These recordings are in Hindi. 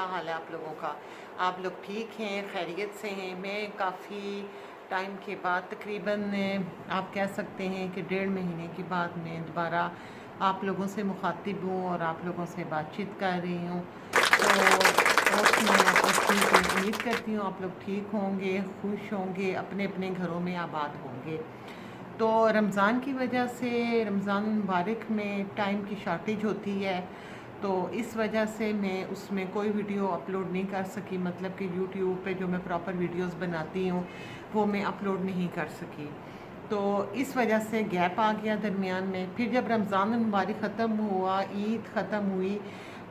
हाल है आप लोगों का? आप लोग ठीक हैं, खैरियत से हैं? मैं काफ़ी टाइम के बाद तकरीबन आप कह सकते हैं कि 1.5 महीने के बाद मैं दोबारा आप लोगों से मुखातिब हूँ और आप लोगों से बातचीत कर रही हूँ। तो होप मैं आप लोग ठीक हैं, उम्मीद करती हूँ आप लोग ठीक होंगे, खुश होंगे, अपने अपने घरों में आबाद होंगे। तो रमज़ान की वजह से रमज़ान मुबारक में टाइम की शॉर्टेज होती है, तो इस वजह से मैं उसमें कोई वीडियो अपलोड नहीं कर सकी। मतलब कि यूट्यूब पे जो मैं प्रॉपर वीडियोस बनाती हूँ वो मैं अपलोड नहीं कर सकी, तो इस वजह से गैप आ गया दरमियान में। फिर जब रमज़ान मुबारक ख़त्म हुआ, ईद ख़त्म हुई,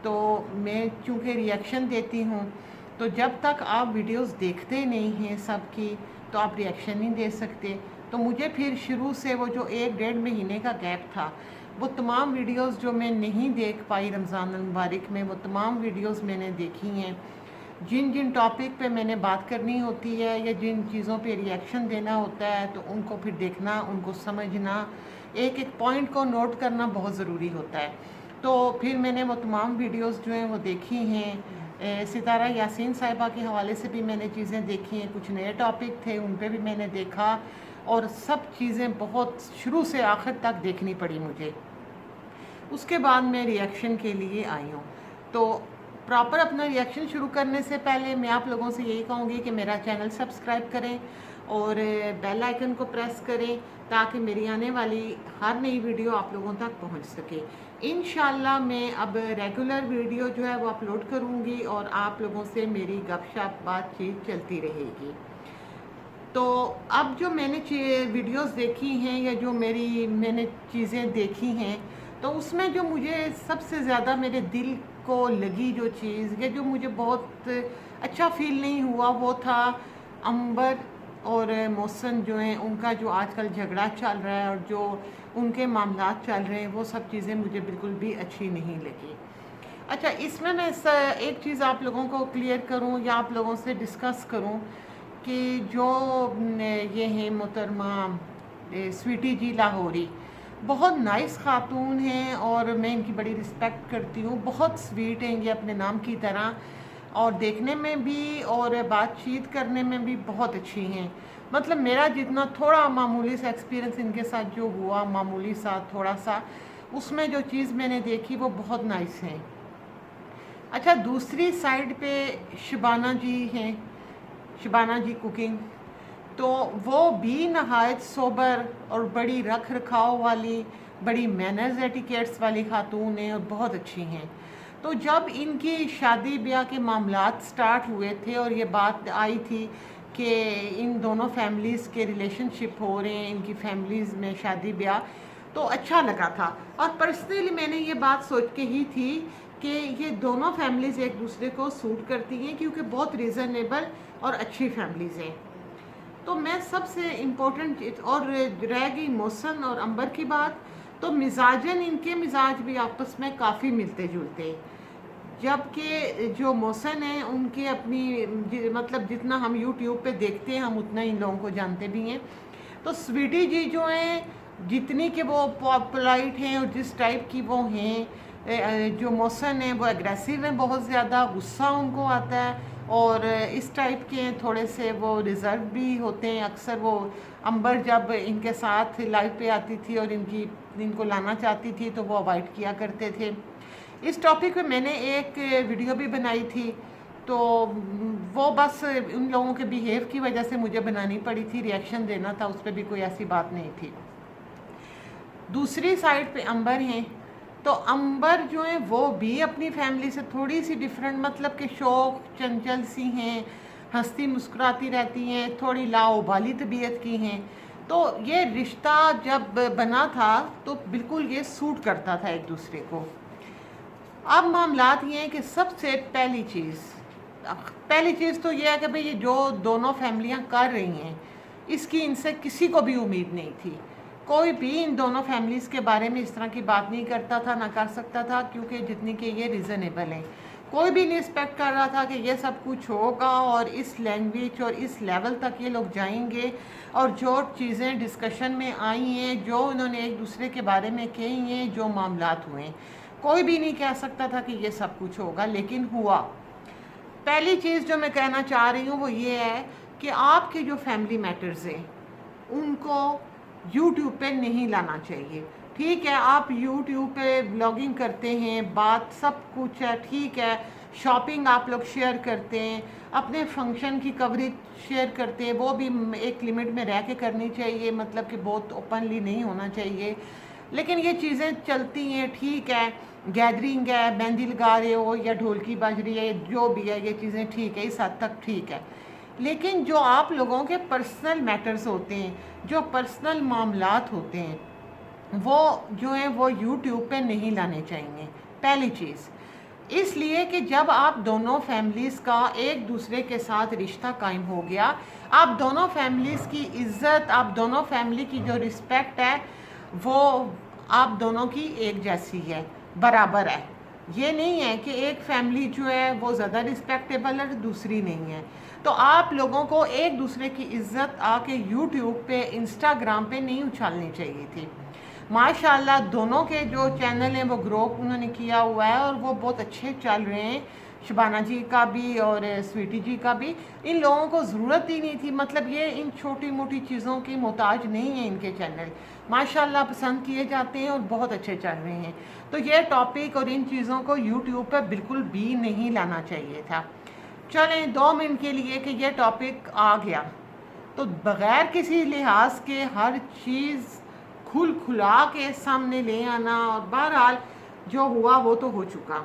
तो मैं चूँकि रिएक्शन देती हूँ, तो जब तक आप वीडियोस देखते नहीं हैं सब की, तो आप रिएक्शन नहीं दे सकते। तो मुझे फिर शुरू से वो जो 1-1.5 महीने का गैप था, वो तमाम वीडियोस जो मैं नहीं देख पाई रमज़ान मुबारक में, वो तमाम वीडियोस मैंने देखी हैं। जिन जिन टॉपिक पे मैंने बात करनी होती है या जिन चीज़ों पे रिएक्शन देना होता है, तो उनको फिर देखना, उनको समझना, एक एक पॉइंट को नोट करना बहुत ज़रूरी होता है। तो फिर मैंने वो तमाम वीडियोस जो हैं वो देखी हैं। सितारा यासीन साहिबा के हवाले से भी मैंने चीज़ें देखी हैं, कुछ नए टॉपिक थे उन पे भी मैंने देखा, और सब चीज़ें बहुत शुरू से आखिर तक देखनी पड़ी मुझे। उसके बाद मैं रिएक्शन के लिए आई हूँ। तो प्रॉपर अपना रिएक्शन शुरू करने से पहले मैं आप लोगों से यही कहूँगी कि मेरा चैनल सब्सक्राइब करें और बेल आइकन को प्रेस करें, ताकि मेरी आने वाली हर नई वीडियो आप लोगों तक पहुँच सके। इंशाल्लाह मैं अब रेगुलर वीडियो जो है वो अपलोड करूँगी और आप लोगों से मेरी गपशप बातचीत चलती रहेगी। तो अब जो मैंने वीडियोस देखी हैं या जो मैंने चीज़ें देखी हैं, तो उसमें जो मुझे सबसे ज़्यादा मेरे दिल को लगी जो चीज़, या जो मुझे बहुत अच्छा फील नहीं हुआ, वो था अंबर और मोहसन जो हैं उनका जो आजकल झगड़ा चल रहा है और जो उनके मामलात चल रहे हैं, वो सब चीज़ें मुझे बिल्कुल भी अच्छी नहीं लगी। अच्छा, इसमें मैं एक चीज़ आप लोगों को क्लियर करूं या आप लोगों से डिस्कस करूं कि जो ये हैं मोहतरमा स्वीटी जी लाहौरी, बहुत नाइस खातून हैं और मैं इनकी बड़ी रिस्पेक्ट करती हूँ। बहुत स्वीट हैं ये अपने नाम की तरह, और देखने में भी और बातचीत करने में भी बहुत अच्छी हैं। मतलब मेरा जितना थोड़ा मामूली सा एक्सपीरियंस इनके साथ जो हुआ, मामूली सा थोड़ा सा, उसमें जो चीज़ मैंने देखी वो बहुत नाइस हैं। अच्छा, दूसरी साइड पे शबाना जी हैं, शबाना जी कुकिंग, तो वो भी नहायत सोबर और बड़ी रख रखाव वाली, बड़ी मैनर्स एटिकेट्स वाली खातून हैं और बहुत अच्छी हैं। तो जब इनकी शादी ब्याह के मामलात स्टार्ट हुए थे और ये बात आई थी कि इन दोनों फैमिलीज़ के रिलेशनशिप हो रहे हैं, इनकी फैमिलीज़ में शादी ब्याह, तो अच्छा लगा था। और पर्सनली मैंने ये बात सोच के ही थी कि ये दोनों फैमिलीज़ एक दूसरे को सूट करती हैं, क्योंकि बहुत रीज़नेबल और अच्छी फैमिलीज़ हैं। तो मैं सबसे इम्पोर्टेंट, और रह गई मोहसन और अंबर की बात, तो मिजाजन इनके मिजाज भी आपस में काफ़ी मिलते जुलते, जबकि जो मोहसन हैं उनकी अपनी मतलब जितना हम यूट्यूब पे देखते हैं हम उतना इन लोगों को जानते भी हैं। तो स्वीटी जी जो हैं, जितनी कि वो पोलाइट हैं और जिस टाइप की वो हैं, जो मोहसन हैं वो एग्रेसिव हैं, बहुत ज़्यादा गुस्सा उनको आता है, और इस टाइप के हैं थोड़े से, वो रिज़र्व भी होते हैं। अक्सर वो अंबर जब इनके साथ लाइव पे आती थी और इनको लाना चाहती थी तो वो अवॉइड किया करते थे। इस टॉपिक पे मैंने एक वीडियो भी बनाई थी, तो वो बस उन लोगों के बिहेव की वजह से मुझे बनानी पड़ी थी, रिएक्शन देना था, उस पर भी कोई ऐसी बात नहीं थी। दूसरी साइड पे अंबर हैं, तो अंबर जो है वो भी अपनी फैमिली से थोड़ी सी डिफरेंट, मतलब कि शौक चंचल सी हैं, हंसती मुस्कुराती रहती हैं, थोड़ी लाओबाली तबीयत की हैं। तो ये रिश्ता जब बना था तो बिल्कुल ये सूट करता था एक दूसरे को। अब मामलात ये हैं कि सबसे पहली चीज़ तो ये है कि भाई ये जो दोनों फैमिलियां कर रही हैं, इसकी इनसे किसी को भी उम्मीद नहीं थी। कोई भी इन दोनों फैमिलीज़ के बारे में इस तरह की बात नहीं करता था, ना कर सकता था, क्योंकि जितनी कि ये रीज़नेबल हैं। कोई भी नहीं एक्सपेक्ट कर रहा था कि ये सब कुछ होगा और इस लैंग्वेज और इस लेवल तक ये लोग जाएंगे, और जो चीज़ें डिस्कशन में आई हैं, जो उन्होंने एक दूसरे के बारे में कही हैं, जो मामलात हुए हैं, कोई भी नहीं कह सकता था कि ये सब कुछ होगा, लेकिन हुआ। पहली चीज़ जो मैं कहना चाह रही हूँ वो ये है कि आपके जो फैमिली मैटर्स हैं उनको यूट्यूब पे नहीं लाना चाहिए। ठीक है, आप यूट्यूब पे ब्लॉगिंग करते हैं, बात सब कुछ है, ठीक है, शॉपिंग आप लोग शेयर करते हैं, अपने फंक्शन की कवरेज शेयर करते हैं, वो भी एक लिमिट में रह के करनी चाहिए, मतलब कि बहुत ओपनली नहीं होना चाहिए। लेकिन ये चीज़ें चलती हैं, ठीक है, गैदरिंग है, मेहंदी लगा रहे हो या ढोलकी बज रही है, जो भी है, ये चीज़ें ठीक है, इस हद तक ठीक है। लेकिन जो आप लोगों के पर्सनल मैटर्स होते हैं, जो पर्सनल मामलात होते हैं, वो जो है वो यूट्यूब पे नहीं लाने चाहिए। पहली चीज़ इसलिए कि जब आप दोनों फैमिलीज़ का एक दूसरे के साथ रिश्ता कायम हो गया, आप दोनों फैमिलीज़ की इज़्ज़त, आप दोनों फैमिली की जो रिस्पेक्ट है वो आप दोनों की एक जैसी है, बराबर है। ये नहीं है कि एक फैमिली जो है वो ज़्यादा रिस्पेक्टेबल है, दूसरी नहीं है। तो आप लोगों को एक दूसरे की इज़्ज़त आके यूट्यूब पे, इंस्टाग्राम पे नहीं उछालनी चाहिए थी। माशाल्लाह दोनों के जो चैनल हैं वो ग्रो उन्होंने किया हुआ है और वो बहुत अच्छे चल रहे हैं। शबाना जी का भी और स्वीटी जी का भी। इन लोगों को ज़रूरत ही नहीं थी, मतलब ये इन छोटी मोटी चीज़ों की मोहताज नहीं है। इनके चैनल माशाल्लाह पसंद किए जाते हैं और बहुत अच्छे चल रहे हैं। तो ये टॉपिक और इन चीज़ों को यूट्यूब पर बिल्कुल भी नहीं लाना चाहिए था। चलें 2 मिनट के लिए कि ये टॉपिक आ गया तो बग़ैर किसी लिहाज के हर चीज़ खुला के सामने ले आना, और बहरहाल जो हुआ वो तो हो चुका।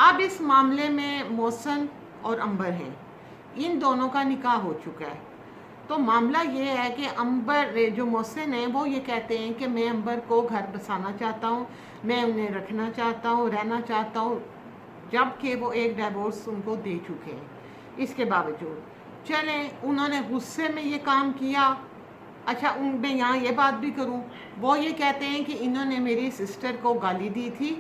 अब इस मामले में मोहसिन और अंबर हैं, इन दोनों का निकाह हो चुका है। तो मामला ये है कि अंबर जो मोहसिन है वो ये कहते हैं कि मैं अंबर को घर बसाना चाहता हूँ, मैं उन्हें रखना चाहता हूँ, रहना चाहता हूँ, जबकि वो एक डिवोर्स उनको दे चुके हैं। इसके बावजूद चलें उन्होंने गुस्से में ये काम किया। अच्छा, मैं यहाँ ये बात भी करूँ, वो ये कहते हैं कि इन्होंने मेरी सिस्टर को गाली दी थी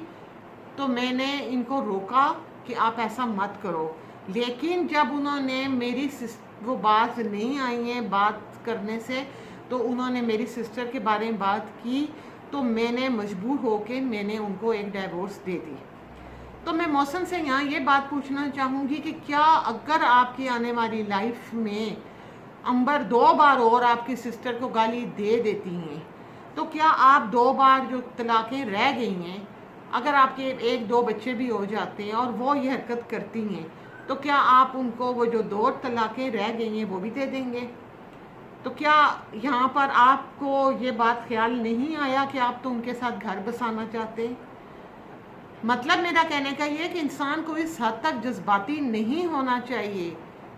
तो मैंने इनको रोका कि आप ऐसा मत करो, लेकिन जब उन्होंने मेरी वो बात नहीं आई है बात करने से, तो उन्होंने मेरी सिस्टर के बारे में बात की तो मैंने मजबूर होकर मैंने उनको एक डिवोर्स दे दी। तो मैं मोहसिन से यहाँ ये बात पूछना चाहूँगी कि क्या अगर आपकी आने वाली लाइफ में अंबर 2 बार और आपकी सिस्टर को गाली दे देती हैं, तो क्या आप 2 बार जो तलाक़ें रह गई हैं, अगर आपके 1-2 बच्चे भी हो जाते हैं और वो ये हरकत करती हैं, तो क्या आप उनको वो जो 2 तलाक़ें रह गई हैं वो भी दे देंगे? तो क्या यहाँ पर आपको ये बात ख्याल नहीं आया कि आप तो उनके साथ घर बसाना चाहते? मतलब मेरा कहने का ये कि इंसान को इस हद तक जज्बाती नहीं होना चाहिए,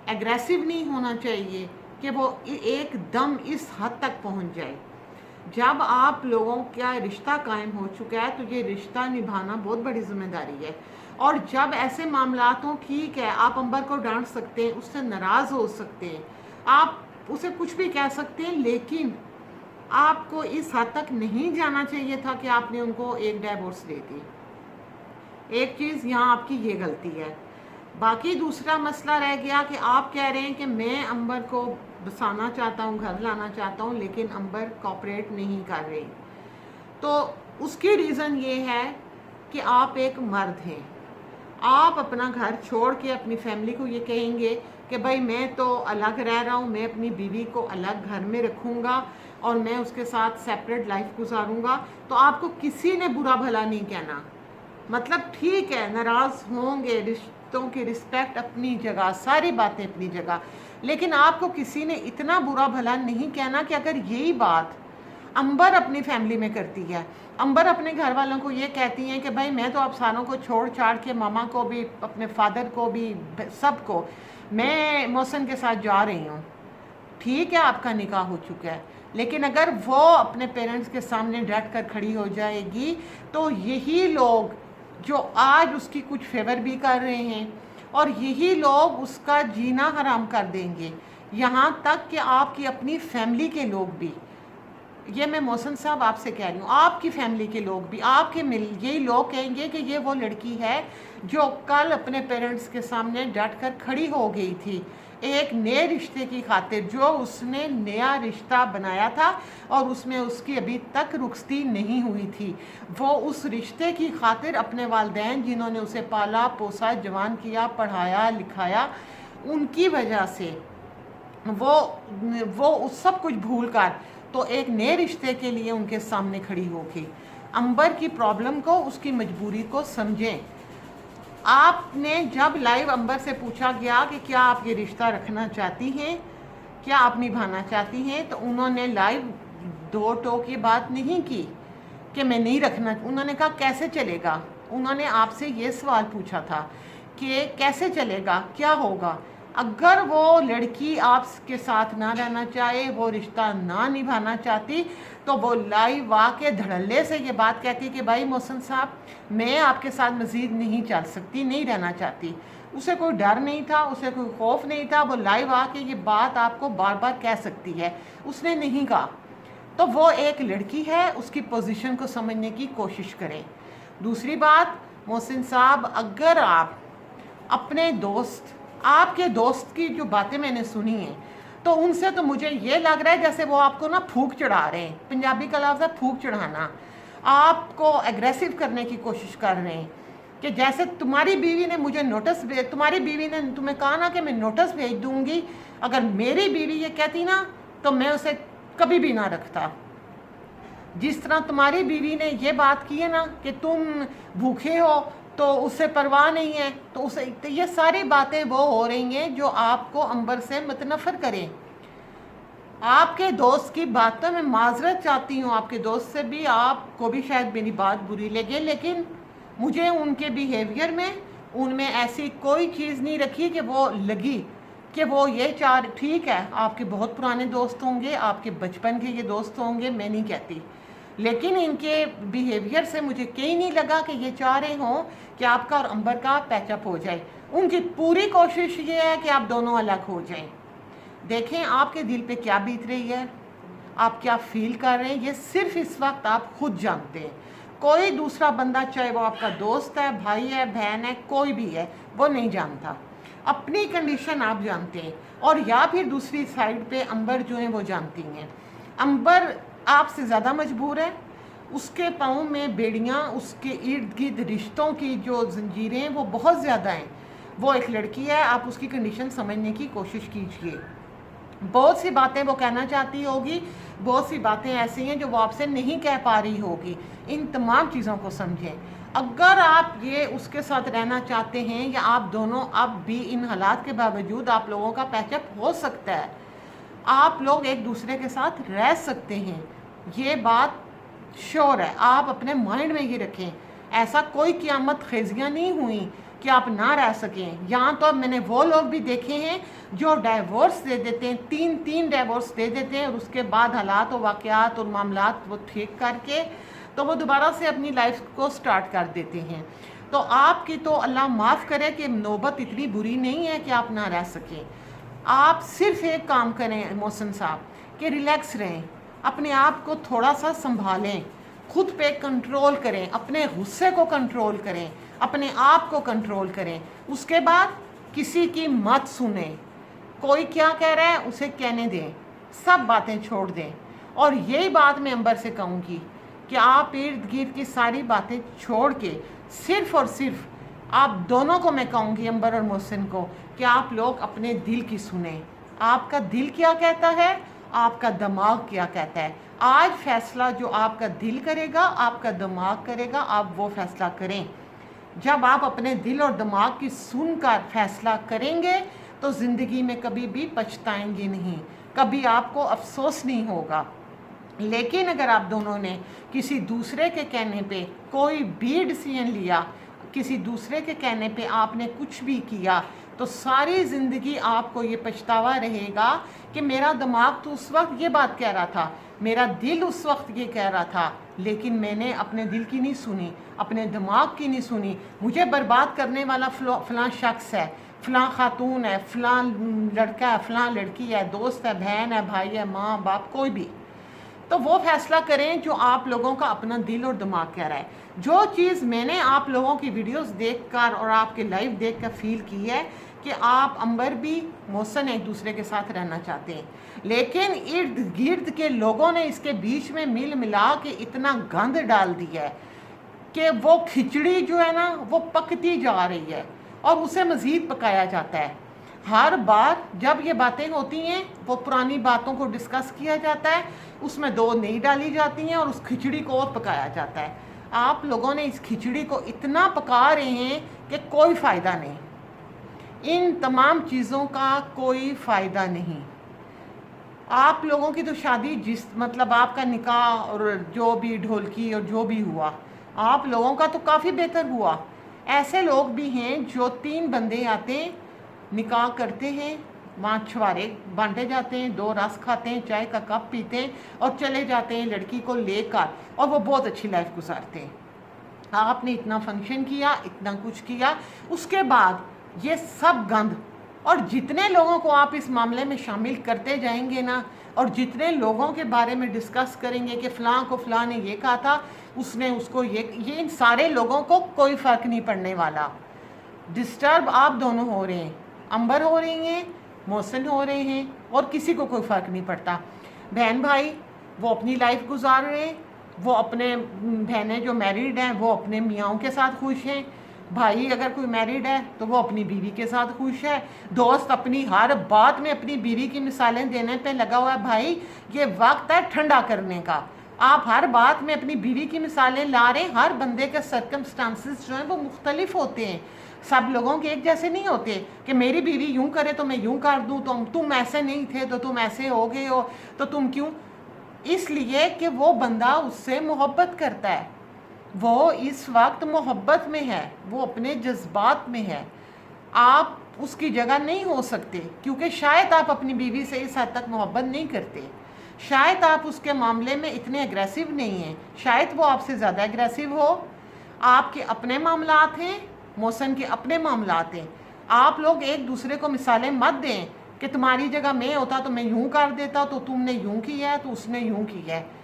एग्रेसिव नहीं होना चाहिए कि वो एकदम इस हद तक पहुंच जाए। जब आप लोगों का रिश्ता कायम हो चुका है तो ये रिश्ता निभाना बहुत बड़ी जिम्मेदारी है। और जब ऐसे मामलात हों, ठीक है, आप अंबर को डांट सकते हैं, उससे नाराज़ हो सकते हैं, आप उसे कुछ भी कह सकते हैं, लेकिन आपको इस हद तक नहीं जाना चाहिए था कि आपने उनको एक डिवोर्स दे दी। एक चीज़ यहाँ आपकी ये गलती है। बाकी दूसरा मसला रह गया कि आप कह रहे हैं कि मैं अंबर को बसाना चाहता हूँ, घर लाना चाहता हूँ, लेकिन अंबर कोऑपरेट नहीं कर रही। तो उसकी रीज़न ये है कि आप एक मर्द हैं, आप अपना घर छोड़ के अपनी फैमिली को ये कहेंगे कि भाई मैं तो अलग रह रहा हूँ, मैं अपनी बीवी को अलग घर में रखूँगा और मैं उसके साथ सेपरेट लाइफ गुजारूँगा, तो आपको किसी ने बुरा भला नहीं कहना। मतलब ठीक है, नाराज़ होंगे, रिश्तों की रिस्पेक्ट अपनी जगह, सारी बातें अपनी जगह, लेकिन आपको किसी ने इतना बुरा भला नहीं कहना कि अगर यही बात अंबर अपनी फैमिली में करती है, अंबर अपने घर वालों को ये कहती हैं कि भाई मैं तो आप सारों को छोड़ छाड़ के, मामा को भी, अपने फादर को भी, सबको, मैं मोहसिन के साथ जा रही हूँ। ठीक है, आपका निकाह हो चुका है, लेकिन अगर वो अपने पेरेंट्स के सामने डट कर खड़ी हो जाएगी तो यही लोग जो आज उसकी कुछ फेवर भी कर रहे हैं और यही लोग उसका जीना हराम कर देंगे, यहाँ तक कि आपकी अपनी फैमिली के लोग भी, ये मैं मोहसिन साहब आपसे कह रही हूँ, आपकी फैमिली के लोग भी, आपके यही लोग कहेंगे कि ये वो लड़की है जो कल अपने पेरेंट्स के सामने डट कर खड़ी हो गई थी, एक नए रिश्ते की खातिर, जो उसने नया रिश्ता बनाया था और उसमें उसकी अभी तक रुखसती नहीं हुई थी, वो उस रिश्ते की खातिर अपने वालिदैन जिन्होंने उसे पाला पोसा जवान किया पढ़ाया लिखाया, उनकी वजह से वो उस सब कुछ भूल कर तो एक नए रिश्ते के लिए उनके सामने खड़ी होगी। अंबर की प्रॉब्लम को, उसकी मजबूरी को समझें। आपने जब लाइव अंबर से पूछा गया कि क्या आप ये रिश्ता रखना चाहती हैं, क्या आप निभाना चाहती हैं, तो उन्होंने लाइव दो टोक की बात नहीं की कि मैं नहीं रखना। उन्होंने कहा कैसे चलेगा। उन्होंने आपसे ये सवाल पूछा था कि कैसे चलेगा, क्या होगा अगर वो लड़की आपके साथ ना रहना चाहे, वो रिश्ता ना निभाना चाहती, तो वो लाइव आके धड़ल्ले से ये बात कहती कि भाई मोहसिन साहब, मैं आपके साथ मज़ीद नहीं चल सकती, नहीं रहना चाहती। उसे कोई डर नहीं था, उसे कोई खौफ नहीं था, वो लाइव आके ये बात आपको बार बार कह सकती है। उसने नहीं कहा। तो वो एक लड़की है, उसकी पोजीशन को समझने की कोशिश करें। दूसरी बात, मोहसिन साहब, अगर आप अपने दोस्त, आपके दोस्त की जो बातें मैंने सुनी हैं, तो उनसे तो मुझे ये लग रहा है जैसे वो आपको ना फूंक चढ़ा रहे हैं। पंजाबी का लफ्ज़ है फूंक चढ़ाना। आपको एग्रेसिव करने की कोशिश कर रहे हैं कि जैसे तुम्हारी बीवी ने मुझे नोटिस भेज, तुम्हारी बीवी ने तुम्हें कहा ना कि मैं नोटिस भेज दूंगी, अगर मेरी बीवी ये कहती ना तो मैं उसे कभी भी ना रखता। जिस तरह तुम्हारी बीवी ने ये बात की है ना कि तुम भूखे हो तो उससे परवाह नहीं है, तो उसे, तो ये सारी बातें वो हो रही हैं जो आपको अंबर से मुतनफ़र करें। आपके दोस्त की बातों में माजरत चाहती हूँ, आपके दोस्त से भी, आपको भी शायद मेरी बात बुरी लगे, लेकिन मुझे उनके बिहेवियर में, उनमें ऐसी कोई चीज़ नहीं रखी कि वो लगी कि वो ये चाह, ठीक है आपके बहुत पुराने दोस्त होंगे, आपके बचपन के ये दोस्त होंगे, मैं नहीं कहती, लेकिन इनके बिहेवियर से मुझे कहीं नहीं लगा कि ये चाह रहे हों कि आपका और अंबर का पैचअप हो जाए। उनकी पूरी कोशिश ये है कि आप दोनों अलग हो जाएं। देखें आपके दिल पे क्या बीत रही है, आप क्या फील कर रहे हैं, ये सिर्फ इस वक्त आप खुद जानते हैं। कोई दूसरा बंदा, चाहे वो आपका दोस्त है, भाई है, बहन है, कोई भी है, वो नहीं जानता। अपनी कंडीशन आप जानते हैं, और या फिर दूसरी साइड पे अंबर जो है वो जानती हैं। अंबर आपसे ज़्यादा मजबूर है, उसके पाँव में बेड़ियाँ, उसके इर्द गिर्द रिश्तों की जो जंजीरें हैं वो बहुत ज़्यादा हैं। वो एक लड़की है, आप उसकी कंडीशन समझने की कोशिश कीजिए। बहुत सी बातें वो कहना चाहती होगी, बहुत सी बातें ऐसी हैं जो वो आपसे नहीं कह पा रही होगी। इन तमाम चीज़ों को समझें। अगर आप ये उसके साथ रहना चाहते हैं, या आप दोनों अब भी इन हालात के बावजूद आप लोगों का पैचअप हो सकता है, आप लोग एक दूसरे के साथ रह सकते हैं, ये बात श्योर है। आप अपने माइंड में ये रखें, ऐसा कोई क़यामत खेजियाँ नहीं हुई कि आप ना रह सकें। यहाँ तो मैंने वो लोग भी देखे हैं जो डाइवोर्स दे देते हैं, तीन डाइवोर्स दे देते हैं, और उसके बाद हालात और वाक़यात और मामलात वो ठीक करके तो वो दोबारा से अपनी लाइफ को स्टार्ट कर देते हैं। तो आपकी तो अल्लाह माफ़ करे कि नौबत इतनी बुरी नहीं है कि आप ना रह सकें। आप सिर्फ एक काम करें मोहसिन साहब कि रिलैक्स रहें, अपने आप को थोड़ा सा संभालें, खुद पे कंट्रोल करें, अपने गुस्से को कंट्रोल करें, अपने आप को कंट्रोल करें। उसके बाद किसी की मत सुने, कोई क्या कह रहा है उसे कहने दें, सब बातें छोड़ दें। और यही बात मैं अंबर से कहूँगी कि आप इर्द गिर्द की सारी बातें छोड़ के सिर्फ़ और सिर्फ आप दोनों को मैं कहूँगी, अंबर और मोहसिन को, कि आप लोग अपने दिल की सुने। आपका दिल क्या कहता है, आपका दिमाग क्या कहता है। आज फैसला जो आपका दिल करेगा, आपका दिमाग करेगा, आप वो फैसला करें। जब आप अपने दिल और दिमाग की सुनकर फैसला करेंगे तो ज़िंदगी में कभी भी पछताएंगे नहीं, कभी आपको अफसोस नहीं होगा। लेकिन अगर आप दोनों ने किसी दूसरे के कहने पे कोई भी डिसीजन लिया, किसी दूसरे के कहने पे आपने कुछ भी किया, तो सारी ज़िंदगी आपको ये पछतावा रहेगा कि मेरा दिमाग तो उस वक्त ये बात कह रहा था, मेरा दिल उस वक्त ये कह रहा था, लेकिन मैंने अपने दिल की नहीं सुनी, अपने दिमाग की नहीं सुनी। मुझे बर्बाद करने वाला फ़लाँ शख्स है, फ़लाँ खातून है, फ़लाँ लड़का है, फ़लाँ लड़की है, दोस्त है, बहन है, भाई है, माँ बाप, कोई भी। तो वो फैसला करें जो आप लोगों का अपना दिल और दिमाग कह रहा है। जो चीज़ मैंने आप लोगों की वीडियोस देखकर और आपके लाइव देखकर फील की है कि आप अंबर भी मोहसिन एक दूसरे के साथ रहना चाहते हैं, लेकिन इर्द गिर्द के लोगों ने इसके बीच में मिल मिला के इतना गंद डाल दिया है कि वो खिचड़ी जो है ना वो पकती जा रही है और उसे मज़ीद पकाया जाता है। हर बार जब ये बातें होती हैं वो पुरानी बातों को डिस्कस किया जाता है, उसमें दो नई डाली जाती हैं और उस खिचड़ी को और पकाया जाता है। आप लोगों ने इस खिचड़ी को इतना पका रहे हैं कि कोई फ़ायदा नहीं, इन तमाम चीज़ों का कोई फ़ायदा नहीं। आप लोगों की तो शादी जिस मतलब आपका निकाह और जो भी ढोलकी और जो भी हुआ, आप लोगों का तो काफ़ी बेहतर हुआ। ऐसे लोग भी हैं जो 3 बंदे आते हैं, निकाह करते हैं, वहाँ छुआरे बांटे जाते हैं, 2 रस खाते हैं, चाय का कप पीते हैं और चले जाते हैं लड़की को लेकर, और वो बहुत अच्छी लाइफ गुजारते हैं। आपने इतना फंक्शन किया, इतना कुछ किया, उसके बाद ये सब गंद, और जितने लोगों को आप इस मामले में शामिल करते जाएंगे ना, और जितने लोगों के बारे में डिस्कस करेंगे कि फ़लाँ को फ़लाँ ने ये कहा था, उसने उसको ये इन सारे लोगों को कोई फ़र्क नहीं पड़ने वाला। डिस्टर्ब आप दोनों हो रहे हैं, अंबर हो रही हैं, मोहसिन हो रहे हैं, और किसी को कोई फ़र्क नहीं पड़ता। बहन भाई वो अपनी लाइफ गुजार रहे हैं, वो अपने बहनें जो मैरिड हैं वो अपने मियाँओं के साथ खुश हैं, भाई अगर कोई मैरिड है तो वो अपनी बीवी के साथ खुश है, दोस्त अपनी हर बात में अपनी बीवी की मिसालें देने पे लगा हुआ है। भाई ये वक्त है ठंडा करने का, आप हर बात में अपनी बीवी की मिसालें ला रहे हैं। हर बंदे के सर्कमस्टांसिस जो हैं वो मुख्तलिफ होते हैं, सब लोगों के एक जैसे नहीं होते कि मेरी बीवी यूँ करे तो मैं यूँ कर दूँ, तो तुम ऐसे नहीं थे तो तुम ऐसे हो गए हो तो तुम क्यों। इसलिए कि वो बंदा उससे मोहब्बत करता है, वो इस वक्त मोहब्बत में है, वो अपने जज्बात में है। आप उसकी जगह नहीं हो सकते, क्योंकि शायद आप अपनी बीवी से इस हद तक मोहब्बत नहीं करते, शायद आप उसके मामले में इतने एग्रेसिव नहीं हैं, शायद वो आपसे ज़्यादा एग्रेसिव हो। आपके अपने मामलात हैं, मोहसिन के अपने मामलात हैं। आप लोग एक दूसरे को मिसालें मत दें कि तुम्हारी जगह मैं होता तो मैं यूँ कर देता, तो तुमने यूँ किया है तो उसने यूँ किया है।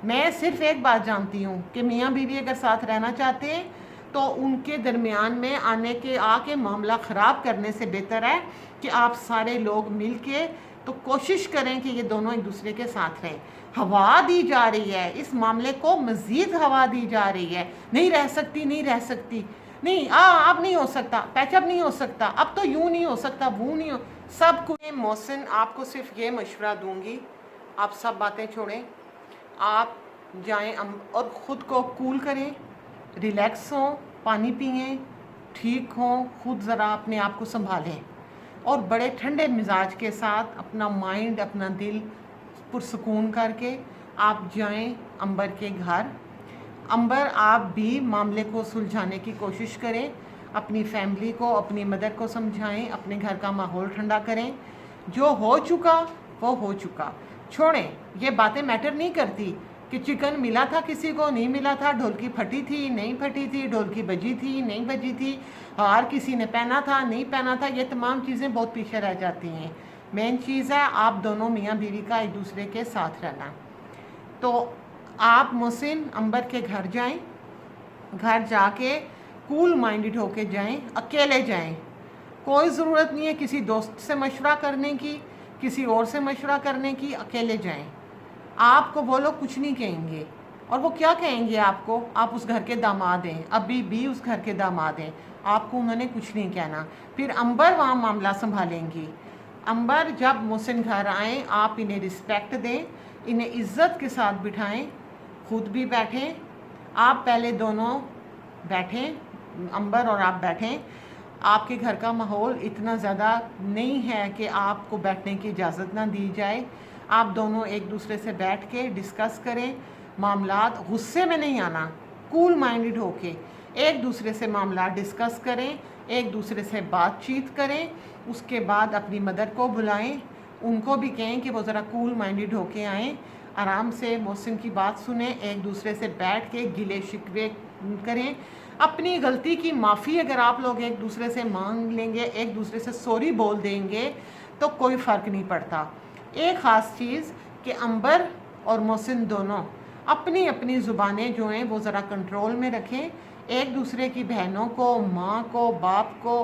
मैं सिर्फ एक बात जानती हूँ कि मियाँ बीवी अगर साथ रहना चाहते हैं तो उनके दरमियान में आके मामला ख़राब करने से बेहतर है कि आप सारे लोग मिल के तो कोशिश करें कि ये दोनों एक दूसरे के साथ रहें। हवा दी जा रही है, इस मामले को मज़ीद हवा दी जा रही है, नहीं रह सकती, नहीं रह सकती, नहीं अब नहीं हो सकता, पैचअप नहीं हो सकता, अब तो यूँ नहीं हो सकता, वो नहीं हो, सब कुछ। मोहसिन आपको सिर्फ ये मशवरा दूंगी, आप सब बातें छोड़ें, आप जाएं और ख़ुद को कूल करें, रिलैक्स हों, पानी पिएं, ठीक हों, खुद ज़रा अपने आप को संभालें और बड़े ठंडे मिजाज के साथ अपना माइंड अपना दिल पुरसुकून करके आप जाएं अंबर के घर। अंबर आप भी मामले को सुलझाने की कोशिश करें, अपनी फैमिली को, अपनी मदर को समझाएं, अपने घर का माहौल ठंडा करें। जो हो चुका वो हो चुका, छोड़ें। ये बातें मैटर नहीं करती कि चिकन मिला था किसी को, नहीं मिला था, ढोलकी फटी थी नहीं फटी थी, ढोलकी बजी थी नहीं बजी थी, हार किसी ने पहना था नहीं पहना था, ये तमाम चीज़ें बहुत पीछे रह जाती हैं। मेन चीज़ है आप दोनों मियाँ बीवी का एक दूसरे के साथ रहना। तो आप मोहसिन अंबर के घर जाएं, घर जाके कूल माइंडेड होके जाएं, अकेले जाएं, कोई ज़रूरत नहीं है किसी दोस्त से मशवरा करने की, किसी और से मशवरा करने की, अकेले जाएं। आपको वो लोग कुछ नहीं कहेंगे, और वो क्या कहेंगे आपको, आप उस घर के दामाद हैं, अभी भी उस घर के दामाद हैं, आपको उन्होंने कुछ नहीं कहना। फिर अंबर वहाँ मामला संभालेंगी। अंबर जब मोहसिन घर आएँ आप इन्हें रिस्पेक्ट दें, इन्हें इज़्ज़त के साथ बिठाएं, खुद भी बैठें, आप पहले दोनों बैठें, अंबर और आप बैठें। आपके घर का माहौल इतना ज़्यादा नहीं है कि आपको बैठने की इजाज़त ना दी जाए। आप दोनों एक दूसरे से बैठ के डिस्कस करें मामलात, गुस्से में नहीं आना, कूल माइंडेड होके एक दूसरे से मामला डिस्कस करें, एक दूसरे से बातचीत करें। उसके बाद अपनी मदर को बुलाएं, उनको भी कहें कि वो ज़रा कूल माइंडेड होके आएँ, आराम से मोहसिन की बात सुने, एक दूसरे से बैठ के गिले शिकवे करें। अपनी गलती की माफ़ी अगर आप लोग एक दूसरे से मांग लेंगे, एक दूसरे से सॉरी बोल देंगे तो कोई फ़र्क नहीं पड़ता। एक ख़ास चीज़ कि अंबर और मोहसिन दोनों अपनी अपनी ज़ुबानें जो हैं वो ज़रा कंट्रोल में रखें, एक दूसरे की बहनों को, माँ को, बाप को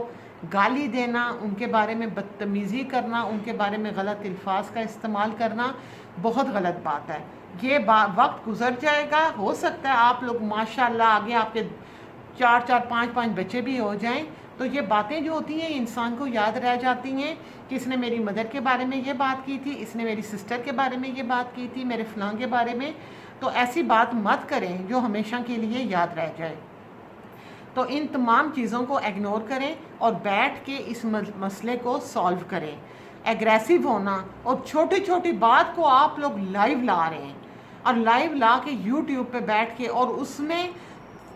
गाली देना, उनके बारे में बदतमीज़ी करना, उनके बारे में गलत अल्फाज का इस्तेमाल करना बहुत गलत बात है। ये वक्त गुजर जाएगा, हो सकता है आप लोग माशाल्लाह आगे आपके 4-4 5-5 बच्चे भी हो जाएं, तो ये बातें जो होती हैं इंसान को याद रह जाती हैं कि इसने मेरी मदर के बारे में ये बात की थी, इसने मेरी सिस्टर के बारे में ये बात की थी, मेरे फलां के बारे में। तो ऐसी बात मत करें जो हमेशा के लिए याद रह जाए। तो इन तमाम चीज़ों को इग्नोर करें और बैठ के इस मसले को सॉल्व करें। एग्रेसिव होना और छोटी छोटी बात को आप लोग लाइव ला रहे हैं, और लाइव ला के यूट्यूब पे बैठ के, और उसमें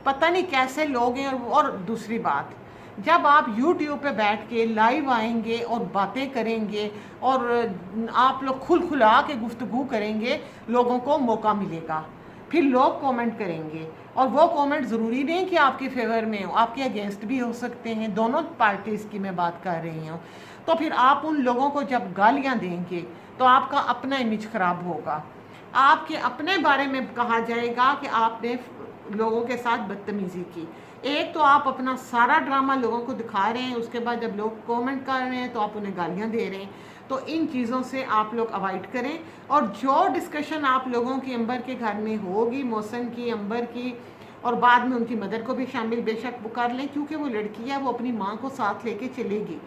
पता नहीं कैसे लोग हैं। और दूसरी बात, जब आप यूट्यूब पे बैठ के लाइव आएंगे और बातें करेंगे और आप लोग खुला के गुफ्तगू करेंगे, लोगों को मौका मिलेगा, फिर लोग कमेंट करेंगे। और वो कमेंट ज़रूरी नहीं कि आपके फेवर में हो, आपके अगेंस्ट भी हो सकते हैं। दोनों पार्टीज़ की मैं बात कर रही हूँ। तो फिर आप उन लोगों को जब गालियाँ देंगे तो आपका अपना इमेज ख़राब होगा, आपके अपने बारे में कहा जाएगा कि आपने लोगों के साथ बदतमीज़ी की। एक तो आप अपना सारा ड्रामा लोगों को दिखा रहे हैं, उसके बाद जब लोग कमेंट कर रहे हैं तो आप उन्हें गालियाँ दे रहे हैं। तो इन चीज़ों से आप लोग अवॉइड करें। और जो डिस्कशन आप लोगों की अंबर के घर में होगी, मौसम की, अंबर की, और बाद में उनकी मदर को भी शामिल बेशक वो कर लें, क्योंकि वो लड़की है, वो अपनी माँ को साथ लेके चलेगी।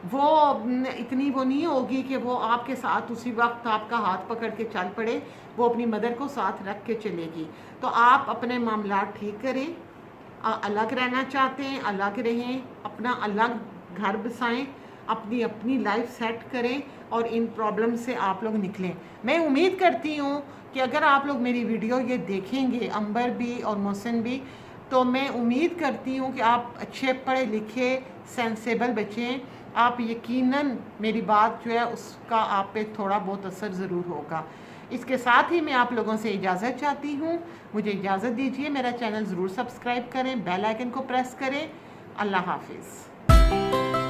वो इतनी वो नहीं होगी कि वो आपके साथ उसी वक्त आपका हाथ पकड़ के चल पड़े, वो अपनी मदर को साथ रख के चलेगी। तो आप अपने मामला ठीक करें। अलग रहना चाहते हैं, अलग रहें, अपना अलग घर बसाएं, अपनी अपनी लाइफ सेट करें और इन प्रॉब्लम से आप लोग निकलें। मैं उम्मीद करती हूँ कि अगर आप लोग मेरी वीडियो ये देखेंगे, अंबर भी और मोहसिन भी, तो मैं उम्मीद करती हूँ कि आप अच्छे पढ़े लिखे सेंसेबल बच्चे हैं। आप यकीनन मेरी बात जो है उसका आप पे थोड़ा बहुत असर ज़रूर होगा। इसके साथ ही मैं आप लोगों से इजाज़त चाहती हूँ। मुझे इजाज़त दीजिए। मेरा चैनल ज़रूर सब्सक्राइब करें, बेल आइकन को प्रेस करें। अल्लाह हाफिज़।